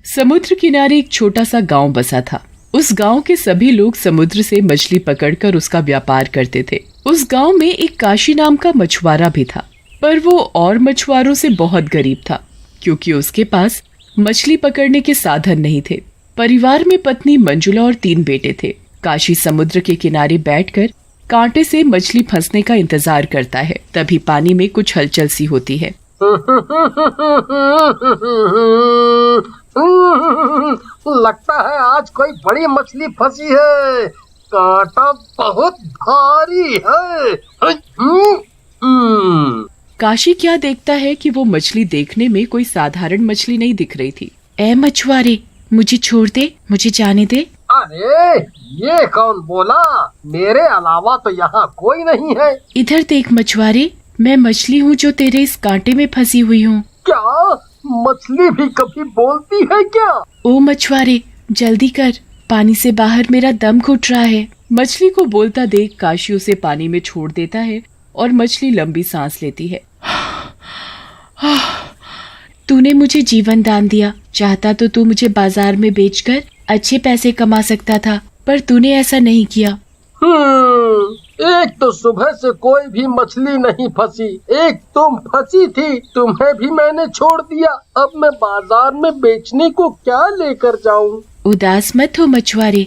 समुद्र किनारे एक छोटा सा गांव बसा था। उस गांव के सभी लोग समुद्र से मछली पकड़कर उसका व्यापार करते थे। उस गांव में एक काशी नाम का मछुआरा भी था, पर वो और मछुआरों से बहुत गरीब था, क्योंकि उसके पास मछली पकड़ने के साधन नहीं थे। परिवार में पत्नी मंजुला और 3 बेटे थे। काशी समुद्र के किनारे बैठकर कांटे से मछली फंसने का इंतजार करता है। तभी पानी में कुछ हलचल सी होती है। लगता है आज कोई बड़ी मछली फंसी है। कांटा बहुत भारी है। काशी क्या देखता है कि वो मछली देखने में कोई साधारण मछली नहीं दिख रही थी। ए मछुआरे, मुझे छोड़ दे, मुझे जाने दे। अरे ये कौन बोला? मेरे अलावा तो यहाँ कोई नहीं है। इधर देख मछुआरे, मैं मछली हूँ जो तेरे इस कांटे में फंसी हुई हूँ। क्या मछली भी कभी बोलती है क्या? ओ मछुआरे, जल्दी कर, पानी से बाहर मेरा दम घुट रहा है। मछली को बोलता देख काशी उसे पानी में छोड़ देता है और मछली लंबी सांस लेती है। तूने मुझे जीवन दान दिया, चाहता तो तू मुझे बाजार में बेचकर अच्छे पैसे कमा सकता था, पर तूने ऐसा नहीं किया। एक तो सुबह से कोई भी मछली नहीं फंसी, एक तुम फंसी थी, तुम्हें भी मैंने छोड़ दिया। अब मैं बाजार में बेचने को क्या लेकर जाऊं? उदास मत हो मछुआरे,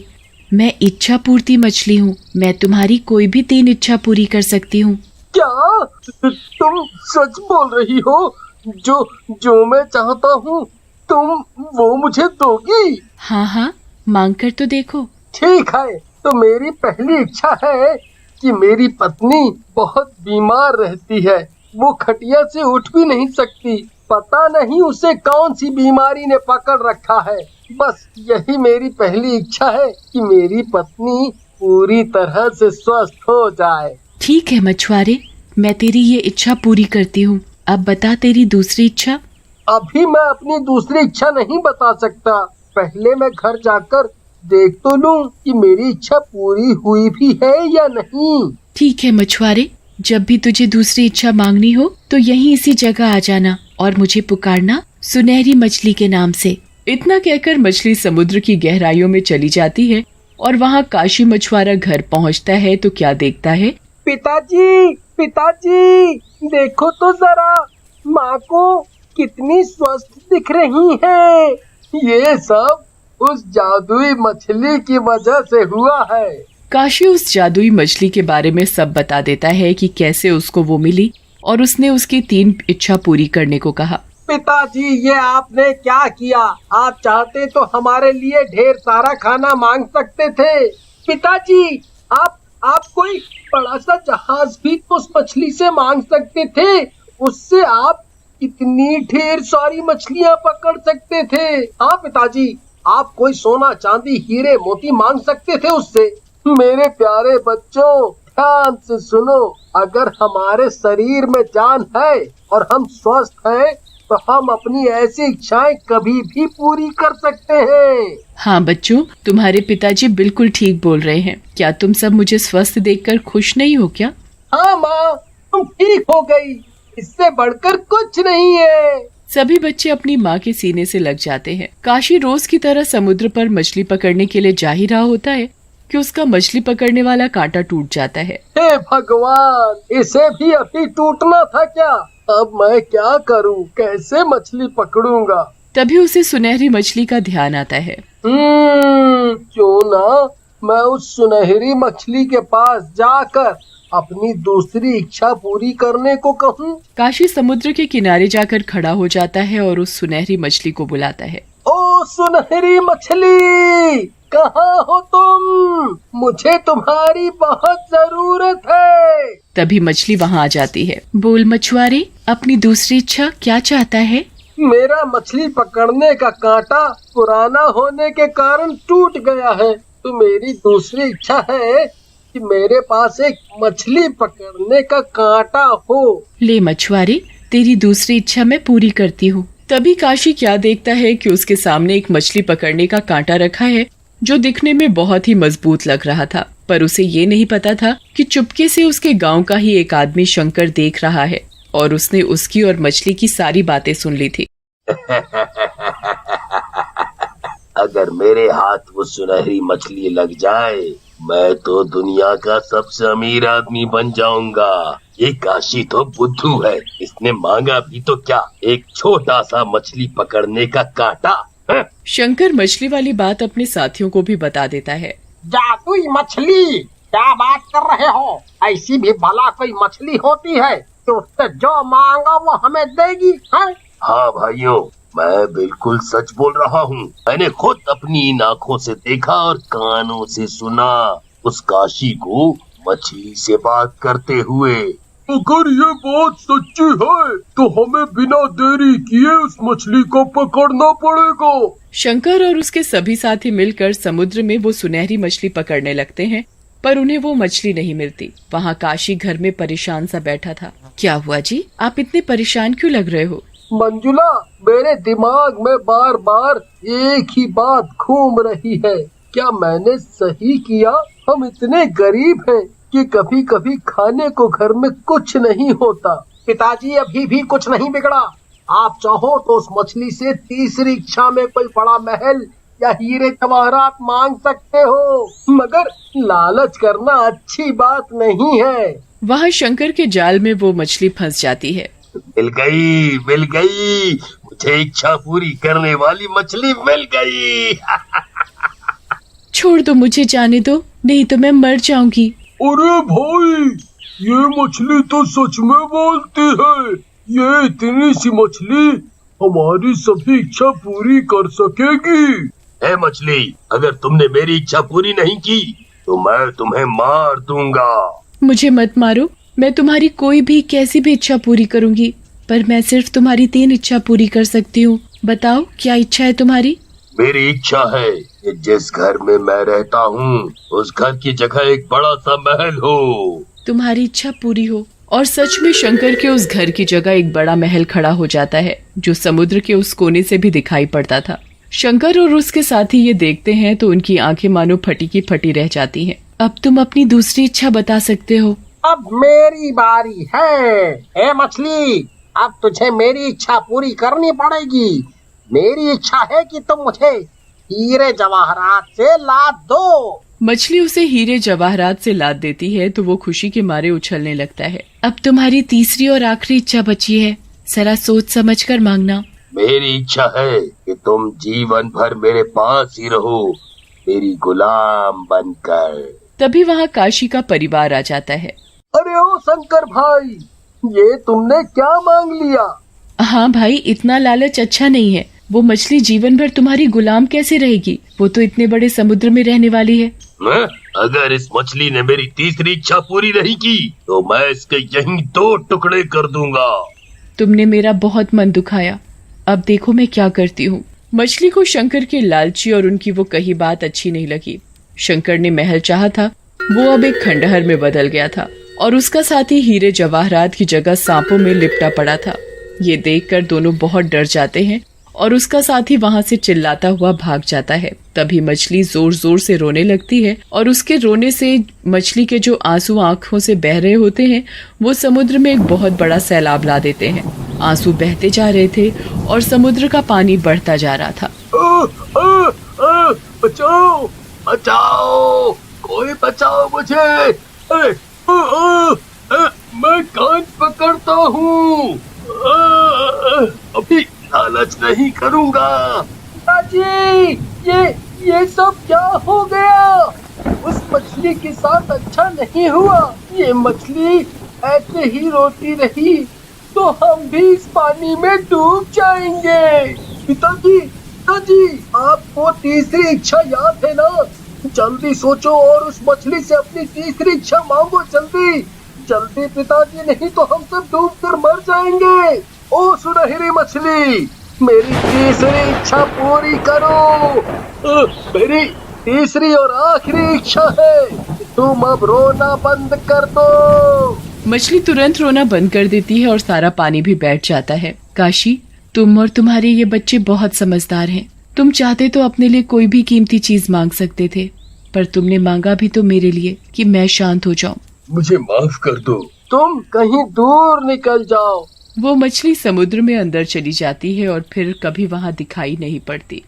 मैं इच्छा पूर्ति मछली हूँ। मैं तुम्हारी कोई भी 3 इच्छा पूरी कर सकती हूँ। क्या तुम सच बोल रही हो? जो मैं चाहता हूँ तुम वो मुझे दोगी? हाँ हाँ, मांग कर तो देखो। ठीक है, तो मेरी पहली इच्छा है कि मेरी पत्नी बहुत बीमार रहती है। वो खटिया से उठ भी नहीं सकती। पता नहीं उसे कौन सी बीमारी ने पकड़ रखा है। बस यही मेरी पहली इच्छा है कि मेरी पत्नी पूरी तरह से स्वस्थ हो जाए। ठीक है मछुआरे, मैं तेरी ये इच्छा पूरी करती हूँ। अब बता तेरी दूसरी इच्छा। अभी मैं अपनी दूसरी इच्छा नहीं बता सकता। पहले मैं घर जाकर देख तो लूं कि मेरी इच्छा पूरी हुई भी है या नहीं। ठीक है मछुआरे, जब भी तुझे दूसरी इच्छा मांगनी हो तो यहीं इसी जगह आ जाना और मुझे पुकारना सुनहरी मछली के नाम से। इतना कहकर मछली समुद्र की गहराइयों में चली जाती है और वहाँ काशी मछुआरा घर पहुँचता है तो क्या देखता है। पिताजी, पिताजी, देखो तो जरा, माँ को कितनी स्वस्थ दिख रही है। ये सब उस जादुई मछली की वजह से हुआ है। काशी उस जादुई मछली के बारे में सब बता देता है कि कैसे उसको वो मिली और उसने उसकी 3 इच्छा पूरी करने को कहा। पिताजी, ये आपने क्या किया? आप चाहते तो हमारे लिए ढेर सारा खाना मांग सकते थे। पिताजी, आप कोई बड़ा सा जहाज भी उस मछली से मांग सकते थे। उससे आप इतनी ढेर सारी मछलियाँ पकड़ सकते थे। हाँ पिताजी, आप कोई सोना चांदी हीरे मोती मांग सकते थे उससे। मेरे प्यारे बच्चों, ध्यान से सुनो। अगर हमारे शरीर में जान है और हम स्वस्थ हैं तो हम अपनी ऐसी इच्छाएं कभी भी पूरी कर सकते हैं। हाँ बच्चों, तुम्हारे पिताजी बिल्कुल ठीक बोल रहे हैं। क्या तुम सब मुझे स्वस्थ देखकर खुश नहीं हो क्या? हाँ माँ, तुम ठीक हो गई, इससे बढ़कर कुछ नहीं है। सभी बच्चे अपनी माँ के सीने से लग जाते हैं। काशी रोज की तरह समुद्र पर मछली पकड़ने के लिए जा ही रहा होता है कि उसका मछली पकड़ने वाला कांटा टूट जाता है। हे भगवान, इसे भी अभी टूटना था क्या? अब मैं क्या करूं? कैसे मछली पकड़ूंगा? तभी उसे सुनहरी मछली का ध्यान आता है। क्यों ना मैं उस सुनहरी मछली के पास जाकर अपनी दूसरी इच्छा पूरी करने को कहूँ। काशी समुद्र के किनारे जाकर खड़ा हो जाता है और उस सुनहरी मछली को बुलाता है। ओ सुनहरी मछली, कहाँ हो तुम? मुझे तुम्हारी बहुत जरूरत है। तभी मछली वहाँ आ जाती है। बोल मछुआरे, अपनी दूसरी इच्छा क्या चाहता है? मेरा मछली पकड़ने का कांटा पुराना होने के कारण टूट गया है, तो मेरी दूसरी इच्छा है कि मेरे पास एक मछली पकड़ने का कांटा हो। ले मछुआरे, तेरी दूसरी इच्छा मैं पूरी करती हूँ। तभी काशी क्या देखता है कि उसके सामने एक मछली पकड़ने का कांटा रखा है जो दिखने में बहुत ही मजबूत लग रहा था, पर उसे ये नहीं पता था कि चुपके से उसके गांव का ही एक आदमी शंकर देख रहा है और उसने उसकी और मछली की सारी बातें सुन ली थी। अगर मेरे हाथ वो सुनहरी मछली लग जाए, मैं तो दुनिया का सबसे अमीर आदमी बन जाऊंगा। ये काशी तो बुद्धू है, इसने मांगा भी तो क्या, एक छोटा सा मछली पकड़ने का कांटा। शंकर मछली वाली बात अपने साथियों को भी बता देता है। जादुई मछली, क्या बात कर रहे हो? ऐसी भी भला कोई मछली होती है तो उससे जो मांगा वो हमें देगी है? हाँ भाइयों, मैं बिल्कुल सच बोल रहा हूँ। मैंने खुद अपनी इन आँखों से देखा और कानों से सुना उस काशी को मछली से बात करते हुए। अगर ये बात सच्ची है तो हमें बिना देरी किए उस मछली को पकड़ना पड़ेगा। शंकर और उसके सभी साथी मिलकर समुद्र में वो सुनहरी मछली पकड़ने लगते हैं, पर उन्हें वो मछली नहीं मिलती। वहाँ काशी घर में परेशान सा बैठा था। क्या हुआ जी, आप इतने परेशान क्यों लग रहे हो? मंजुला, मेरे दिमाग में बार बार एक ही बात घूम रही है। क्या मैंने सही किया? हम इतने गरीब हैं कि कभी कभी खाने को घर में कुछ नहीं होता। पिताजी, अभी भी कुछ नहीं बिगड़ा। आप चाहो तो उस मछली से तीसरी इच्छा में कोई बड़ा महल या हीरे जवाहरात मांग सकते हो, मगर लालच करना अच्छी बात नहीं है। वहाँ शंकर के जाल में वो मछली फंस जाती है। मिल गई, मुझे इच्छा पूरी करने वाली मछली मिल गई। छोड़ दो, मुझे जाने दो, नहीं तो मैं मर जाऊंगी। अरे भाई, ये मछली तो सच में बोलती है। ये इतनी सी मछली हमारी सभी इच्छा पूरी कर सकेगी। ए मछली, अगर तुमने मेरी इच्छा पूरी नहीं की तो मैं तुम्हें मार दूंगा। मुझे मत मारो, मैं तुम्हारी कोई भी कैसी भी इच्छा पूरी करूंगी, पर मैं सिर्फ तुम्हारी 3 इच्छा पूरी कर सकती हूँ। बताओ, क्या इच्छा है तुम्हारी? मेरी इच्छा है कि जिस घर में मैं रहता हूँ उस घर की जगह एक बड़ा सा महल हो। तुम्हारी इच्छा पूरी हो। और सच में शंकर के उस घर की जगह एक बड़ा महल खड़ा हो जाता है, जो समुद्र के उस कोने से भी दिखाई पड़ता था। शंकर और उसके साथी ये देखते हैं तो उनकी आंखें मानो फटी की फटी रह जाती हैं। अब तुम अपनी दूसरी इच्छा बता सकते हो। अब मेरी बारी है। ए मछली, अब तुझे मेरी इच्छा पूरी करनी पड़ेगी। मेरी इच्छा है कि तुम मुझे हीरे जवाहरात से लाद दो। मछली उसे हीरे जवाहरात से लाद देती है तो वो खुशी के मारे उछलने लगता है। अब तुम्हारी तीसरी और आखिरी इच्छा बची है, जरा सोच समझ कर मांगना। मेरी इच्छा है कि तुम जीवन भर मेरे पास ही रहो, मेरी गुलाम बनकर। तभी वहाँ काशी का परिवार आ जाता है। अरे ओ शंकर भाई, ये तुमने क्या मांग लिया? हाँ भाई, इतना लालच अच्छा नहीं है। वो मछली जीवन भर तुम्हारी गुलाम कैसे रहेगी? वो तो इतने बड़े समुद्र में रहने वाली है। अगर इस मछली ने मेरी तीसरी इच्छा पूरी नहीं की तो मैं इसके यहीं 2 टुकड़े कर दूंगा। तुमने मेरा बहुत मन दुखाया, अब देखो मैं क्या करती हूँ। मछली को शंकर की लालची और उनकी वो कही बात अच्छी नहीं लगी। शंकर ने महल चाहा था, वो अब एक खंडहर में बदल गया था और उसका साथी हीरे जवाहरात की जगह सांपों में लिपटा पड़ा था। ये देखकर दोनों बहुत डर जाते हैं और उसका साथी वहाँ से चिल्लाता हुआ भाग जाता है। तभी मछली जोर जोर से रोने लगती है और उसके रोने से मछली के जो आंसू आंखों से बह रहे होते हैं वो समुद्र में एक बहुत बड़ा सैलाब ला देते हैं। आंसू बहते जा रहे थे और समुद्र का पानी बढ़ता जा रहा था। बचाओ बचाओ, कोई बचाओ मुझे। मैं कान पकड़ता हूँ, अभी लालच नहीं करूँगा। पिताजी, ये सब क्या हो गया? उस मछली के साथ अच्छा नहीं हुआ। ये मछली ऐसे ही रोती रही तो हम भी इस पानी में डूब जाएंगे। पिताजी, आपको तीसरी इच्छा याद है ना? जल्दी सोचो और उस मछली से अपनी तीसरी इच्छा मांगो। जल्दी पिताजी, नहीं तो हम सब डूब कर मर जाएंगे। ओ सुनहरी मछली, मेरी तीसरी इच्छा पूरी करो। मेरी तीसरी और आखिरी इच्छा है, तुम अब रोना बंद कर दो। मछली तुरंत रोना बंद कर देती है और सारा पानी भी बैठ जाता है। काशी, तुम और तुम्हारे ये बच्चे बहुत समझदार हैं। तुम चाहते तो अपने लिए कोई भी कीमती चीज मांग सकते थे, पर तुमने मांगा भी तो मेरे लिए कि मैं शांत हो जाऊं। मुझे माफ कर दो। तुम कहीं दूर निकल जाओ। वो मछली समुद्र में अंदर चली जाती है और फिर कभी वहाँ दिखाई नहीं पड़ती।